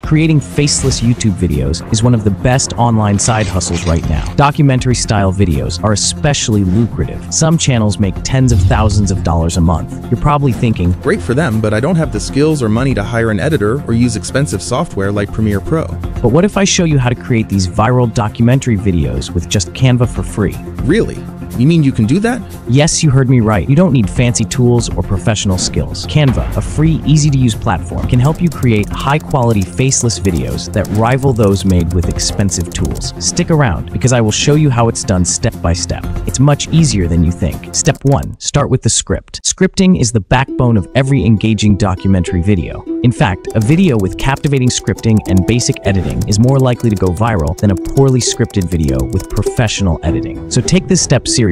Creating faceless YouTube videos is one of the best online side hustles right now. Documentary-style videos are especially lucrative. Some channels make tens of thousands of dollars a month. You're probably thinking, great for them, but I don't have the skills or money to hire an editor or use expensive software like Premiere Pro. But what if I show you how to create these viral documentary videos with just Canva for free? Really? You mean you can do that? Yes, you heard me right. You don't need fancy tools or professional skills. Canva, a free, easy-to-use platform, can help you create high-quality faceless videos that rival those made with expensive tools. Stick around, because I will show you how it's done step by step. It's much easier than you think. Step 1. Start with the script. Scripting is the backbone of every engaging documentary video. In fact, a video with captivating scripting and basic editing is more likely to go viral than a poorly scripted video with professional editing. So take this step seriously.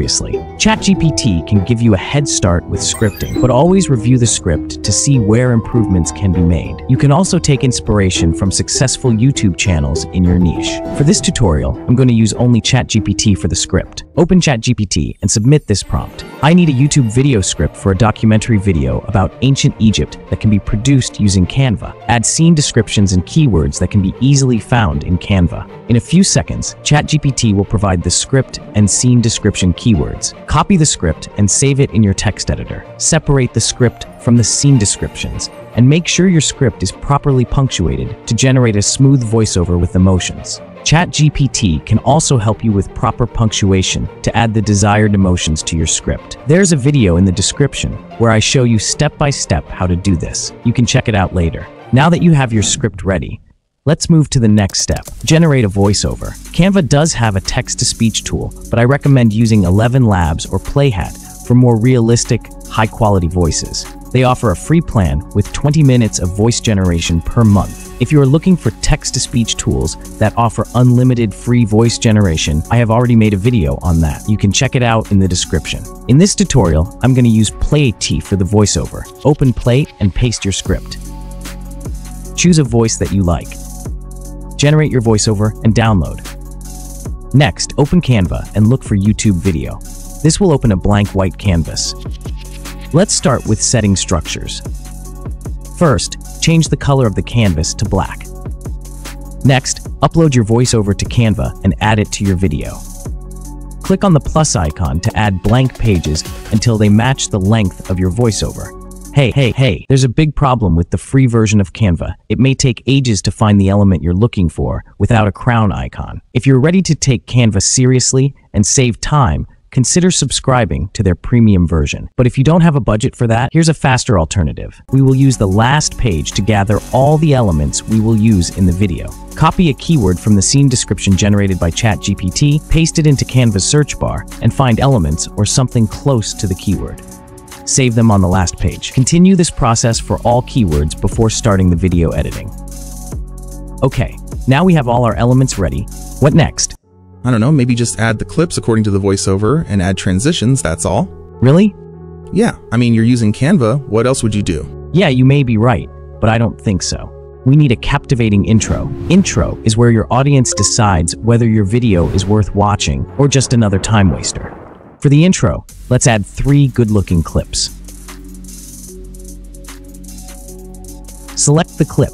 Chat GPT can give you a head start with scripting, but always review the script to see where improvements can be made. You can also take inspiration from successful YouTube channels in your niche. For this tutorial, I'm going to use only Chat GPT for the script. Open Chat GPT and submit this prompt. I need a YouTube video script for a documentary video about ancient Egypt that can be produced using Canva. Add scene descriptions and keywords that can be easily found in Canva. In a few seconds, Chat GPT will provide the script and scene description keywords. Copy the script and save it in your text editor. Separate the script from the scene descriptions, and make sure your script is properly punctuated to generate a smooth voiceover with emotions. Chat GPT can also help you with proper punctuation to add the desired emotions to your script. There's a video in the description where I show you step by step how to do this. You can check it out later. Now that you have your script ready, let's move to the next step. Generate a voiceover. Canva does have a text-to-speech tool, but I recommend using 11 Labs or Playhat for more realistic, high-quality voices. They offer a free plan with 20 minutes of voice generation per month. If you are looking for text-to-speech tools that offer unlimited free voice generation, I have already made a video on that. You can check it out in the description. In this tutorial, I'm going to use Playhat for the voiceover. Open Play and paste your script. Choose a voice that you like. Generate your voiceover and download. Next, open Canva and look for YouTube video. This will open a blank white canvas. Let's start with setting structures. First, change the color of the canvas to black. Next, upload your voiceover to Canva and add it to your video. Click on the plus icon to add blank pages until they match the length of your voiceover. Hey, there's a big problem with the free version of Canva. It may take ages to find the element you're looking for without a crown icon. If you're ready to take Canva seriously and save time, consider subscribing to their premium version. But if you don't have a budget for that, here's a faster alternative. We will use the last page to gather all the elements we will use in the video. Copy a keyword from the scene description generated by Chat GPT, paste it into Canva's search bar, and find elements or something close to the keyword. Save them on the last page. Continue this process for all keywords before starting the video editing. Okay, now we have all our elements ready. What next? I don't know, maybe just add the clips according to the voiceover and add transitions, that's all. Really? Yeah, I mean, you're using Canva, what else would you do? Yeah, you may be right, but I don't think so. We need a captivating intro. Intro is where your audience decides whether your video is worth watching or just another time waster. For the intro, let's add 3 good-looking clips. Select the clip.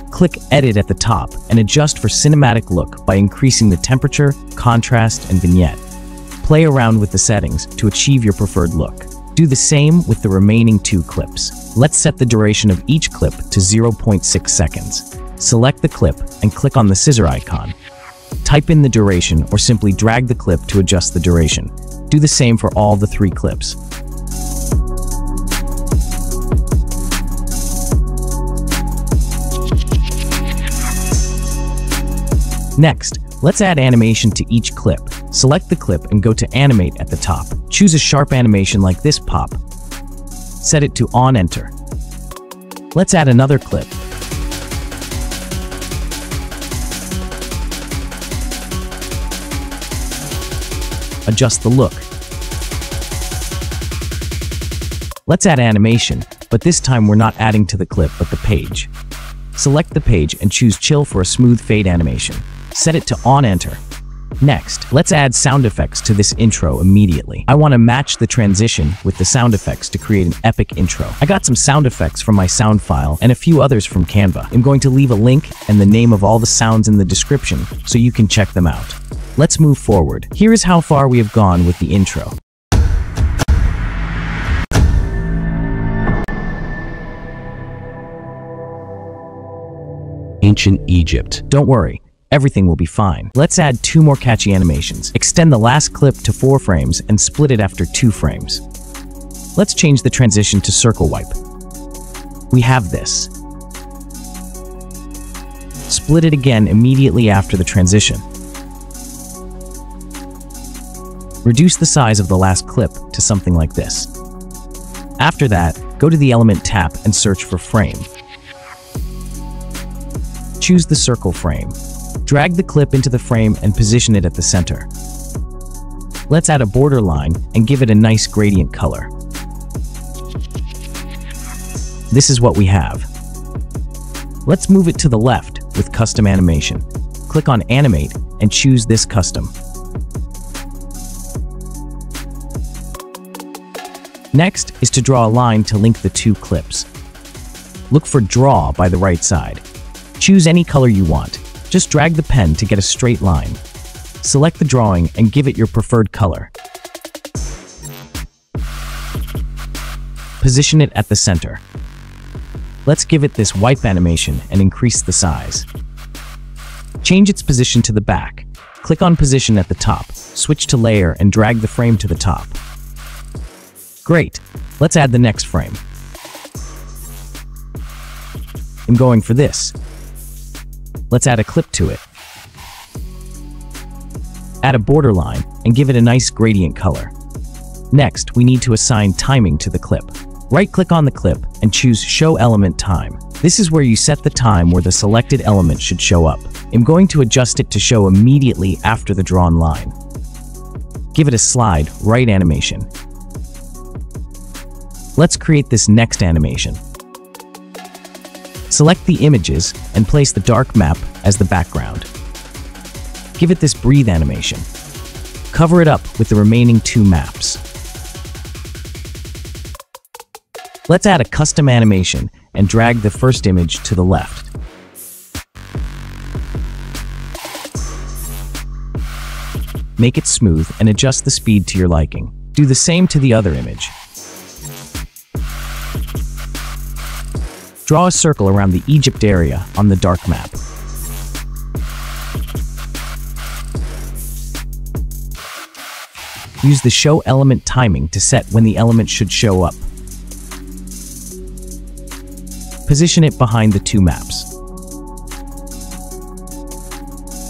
Click Edit at the top and adjust for cinematic look by increasing the temperature, contrast, and vignette. Play around with the settings to achieve your preferred look. Do the same with the remaining 2 clips. Let's set the duration of each clip to 0.6 seconds. Select the clip and click on the scissor icon. Type in the duration or simply drag the clip to adjust the duration. Do the same for all the 3 clips. Next, let's add animation to each clip. Select the clip and go to Animate at the top. Choose a sharp animation like this pop. Set it to On Enter. Let's add another clip. Adjust the look. Let's add animation, but this time we're not adding to the clip but the page. Select the page and choose Chill for a smooth fade animation. Set it to On Enter. Next, let's add sound effects to this intro immediately. I want to match the transition with the sound effects to create an epic intro. I got some sound effects from my sound file and a few others from Canva. I'm going to leave a link and the name of all the sounds in the description so you can check them out. Let's move forward. Here is how far we have gone with the intro. Ancient Egypt. Don't worry, everything will be fine. Let's add 2 more catchy animations. Extend the last clip to 4 frames and split it after 2 frames. Let's change the transition to circle wipe. We have this. Split it again immediately after the transition. Reduce the size of the last clip to something like this. After that, go to the Element tab and search for Frame. Choose the circle frame. Drag the clip into the frame and position it at the center. Let's add a border line and give it a nice gradient color. This is what we have. Let's move it to the left with custom animation. Click on Animate and choose this custom. Next is to draw a line to link the 2 clips. Look for Draw by the right side. Choose any color you want. Just drag the pen to get a straight line. Select the drawing and give it your preferred color. Position it at the center. Let's give it this wipe animation and increase the size. Change its position to the back. Click on Position at the top, switch to Layer and drag the frame to the top. Great! Let's add the next frame. I'm going for this. Let's add a clip to it. Add a border line and give it a nice gradient color. Next, we need to assign timing to the clip. Right-click on the clip and choose Show Element Time. This is where you set the time where the selected element should show up. I'm going to adjust it to show immediately after the drawn line. Give it a slide right animation. Let's create this next animation. Select the images and place the dark map as the background. Give it this breathe animation. Cover it up with the remaining 2 maps. Let's add a custom animation and drag the first image to the left. Make it smooth and adjust the speed to your liking. Do the same to the other image. Draw a circle around the Egypt area on the dark map. Use the Show Element Timing to set when the element should show up. Position it behind the 2 maps.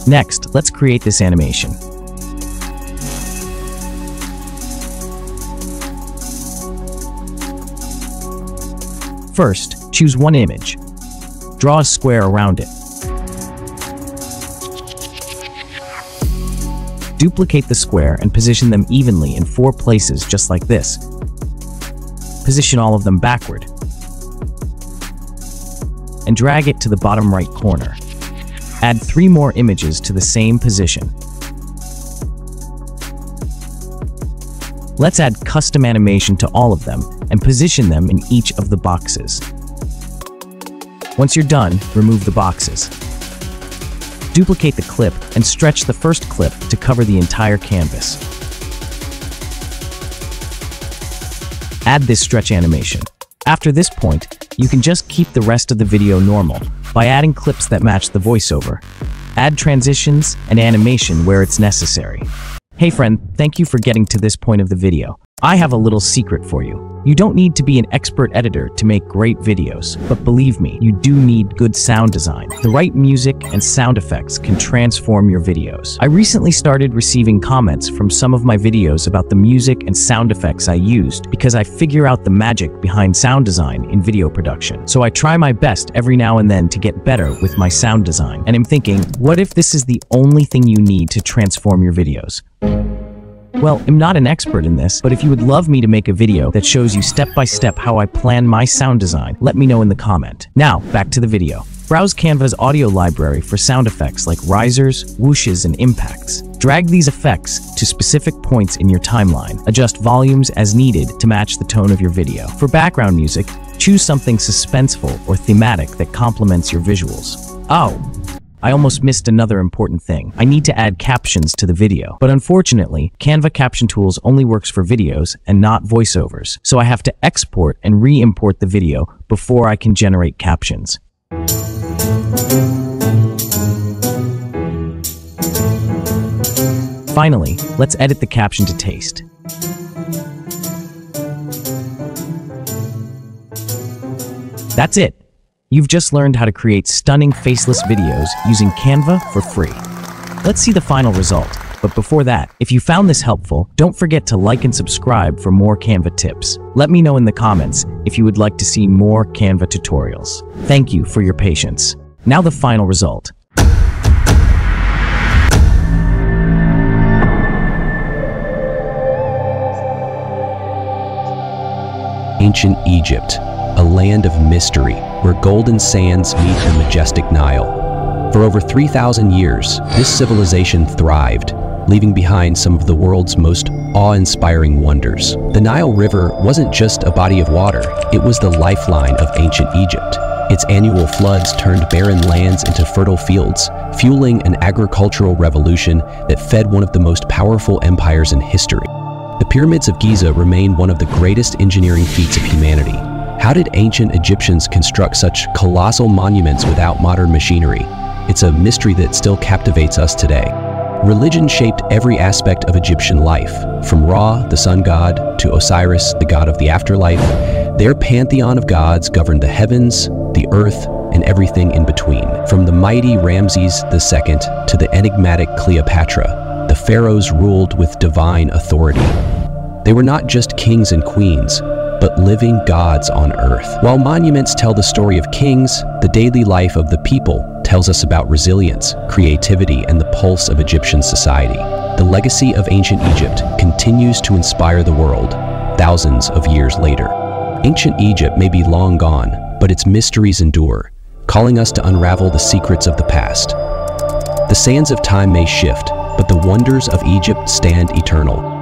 Next, let's create this animation. First, choose one image. Draw a square around it. Duplicate the square and position them evenly in 4 places just like this. Position all of them backward. And drag it to the bottom right corner. Add 3 more images to the same position. Let's add custom animation to all of them and position them in each of the boxes. Once you're done, remove the boxes. Duplicate the clip and stretch the first clip to cover the entire canvas. Add this stretch animation. After this point, you can just keep the rest of the video normal by adding clips that match the voiceover. Add transitions and animation where it's necessary. Hey friend, thank you for getting to this point of the video. I have a little secret for you. You don't need to be an expert editor to make great videos, but believe me, you do need good sound design. The right music and sound effects can transform your videos. I recently started receiving comments from some of my videos about the music and sound effects I used because I figure out the magic behind sound design in video production. So I try my best every now and then to get better with my sound design. And I'm thinking, what if this is the only thing you need to transform your videos? Well, I'm not an expert in this, but if you would love me to make a video that shows you step by step how I plan my sound design, let me know in the comment. Now, back to the video. Browse Canva's audio library for sound effects like risers, whooshes, and impacts. Drag these effects to specific points in your timeline. Adjust volumes as needed to match the tone of your video. For background music, choose something suspenseful or thematic that complements your visuals. Oh, I almost missed another important thing. I need to add captions to the video. But unfortunately, Canva Caption Tools only works for videos and not voiceovers. So I have to export and re-import the video before I can generate captions. Finally, let's edit the caption to taste. That's it. You've just learned how to create stunning faceless videos using Canva for free. Let's see the final result. But before that, if you found this helpful, don't forget to like and subscribe for more Canva tips. Let me know in the comments if you would like to see more Canva tutorials. Thank you for your patience. Now the final result. Ancient Egypt, a land of mystery where golden sands meet the majestic Nile. For over 3,000 years, this civilization thrived, leaving behind some of the world's most awe-inspiring wonders. The Nile River wasn't just a body of water, it was the lifeline of ancient Egypt. Its annual floods turned barren lands into fertile fields, fueling an agricultural revolution that fed one of the most powerful empires in history. The pyramids of Giza remain one of the greatest engineering feats of humanity. How did ancient Egyptians construct such colossal monuments without modern machinery? It's a mystery that still captivates us today. Religion shaped every aspect of Egyptian life, from Ra, the sun god, to Osiris, the god of the afterlife. Their pantheon of gods governed the heavens, the earth, and everything in between. From the mighty Ramses II to the enigmatic Cleopatra, the pharaohs ruled with divine authority. They were not just kings and queens, but living gods on earth. While monuments tell the story of kings, the daily life of the people tells us about resilience, creativity, and the pulse of Egyptian society. The legacy of ancient Egypt continues to inspire the world thousands of years later. Ancient Egypt may be long gone, but its mysteries endure, calling us to unravel the secrets of the past. The sands of time may shift, but the wonders of Egypt stand eternal.